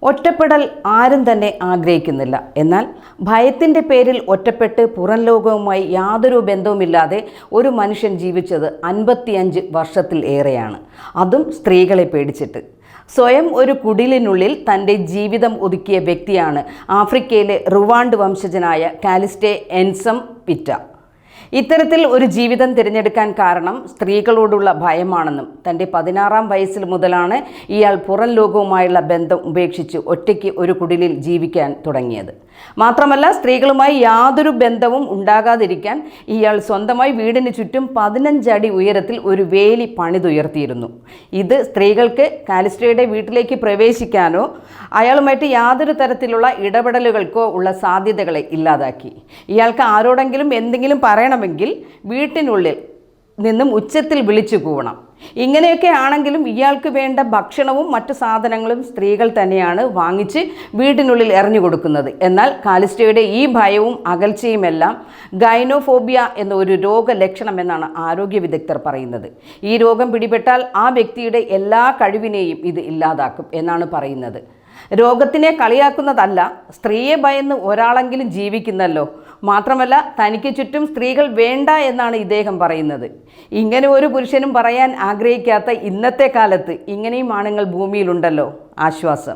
ഒറ്റപ്പെടൽ ആരും തന്നെ ആഗ്രഹിക്കുന്നില്ല. എന്നാൽ ഭയത്തിൻ്റെ പേരിൽ ഒറ്റപ്പെട്ട് പുറം ലോകവുമായി യാതൊരു ബന്ധവുമില്ലാതെ ഒരു മനുഷ്യൻ ജീവിച്ചത് 55 വർഷത്തിൽ ഏറെയാണ്. അതും സ്ത്രീകളെ പേടിച്ചിട്ട്. സ്വയം ഒരു കുടിലിനുള്ളിൽ തൻ്റെ ജീവിതം ഒതുക്കിയ വ്യക്തിയാണ് ആഫ്രിക്കയിലെ റുവാണ്ട് വംശജനായ കാലിസ്റ്റേ എൻസം പിറ്റ. ഇത്തരത്തിൽ ഒരു ജീവിതം തിരഞ്ഞെടുക്കാൻ കാരണം സ്ത്രീകളോടുള്ള ഭയമാണെന്നും തൻ്റെ 16-ാം വയസ്സിൽ മുതലാണ് ഇയാൾ പുറം ലോകവുമായുള്ള ബന്ധം ഉപേക്ഷിച്ച് ഒറ്റയ്ക്ക് ഒരു കുടിലിൽ ജീവിക്കാൻ തുടങ്ങിയത്. മാത്രമല്ല, സ്ത്രീകളുമായി യാതൊരു ബന്ധവും ഉണ്ടാകാതിരിക്കാൻ ഇയാൾ സ്വന്തമായി വീടിന് ചുറ്റും 15 അടി ഉയരത്തിൽ ഒരു വേലി പണിതുയർത്തിയിരുന്നു. ഇത് സ്ത്രീകൾക്ക് കാലിസ്റ്റയുടെ വീട്ടിലേക്ക് പ്രവേശിക്കാനോ അയാളുമായിട്ട് യാതൊരു തരത്തിലുള്ള ഇടപെടലുകൾക്കോ ഉള്ള സാധ്യതകളെ ഇല്ലാതാക്കി. ഇയാൾക്ക് ആരോടെങ്കിലും എന്തെങ്കിലും പറയണമെങ്കിൽ വീട്ടിനുള്ളിൽ നിന്നും ഉച്ചത്തിൽ വിളിച്ചു കൂവണം. ഇങ്ങനെയൊക്കെ ആണെങ്കിലും ഇയാൾക്ക് വേണ്ട ഭക്ഷണവും മറ്റു സാധനങ്ങളും സ്ത്രീകൾ തന്നെയാണ് വാങ്ങിച്ച് വീട്ടിനുള്ളിൽ എറിഞ്ഞു കൊടുക്കുന്നത്. എന്നാൽ കാലിസ്റ്റയുടെ ഈ ഭയവും അകൽച്ചയുമെല്ലാം ഗൈനോഫോബിയ എന്ന ഒരു രോഗലക്ഷണമെന്നാണ് ആരോഗ്യ വിദഗ്ധർ പറയുന്നത്. ഈ രോഗം പിടിപെട്ടാൽ ആ വ്യക്തിയുടെ എല്ലാ കഴിവിനെയും ഇത് ഇല്ലാതാക്കും എന്നാണ് പറയുന്നത്. രോഗത്തിനെ കളിയാക്കുന്നതല്ല, സ്ത്രീയെ ഭയന്ന് ഒരാളെങ്കിലും ജീവിക്കുന്നല്ലോ. മാത്രമല്ല, തനിക്ക് ചുറ്റും സ്ത്രീകൾ വേണ്ട എന്നാണ് ഇദ്ദേഹം പറയുന്നത്. ഇങ്ങനെ ഒരു പുരുഷനും പറയാൻ ആഗ്രഹിക്കാത്ത ഇന്നത്തെ കാലത്ത് ഇങ്ങനെയും ആണുങ്ങൾ ഭൂമിയിലുണ്ടല്ലോ. ആശ്വാസം.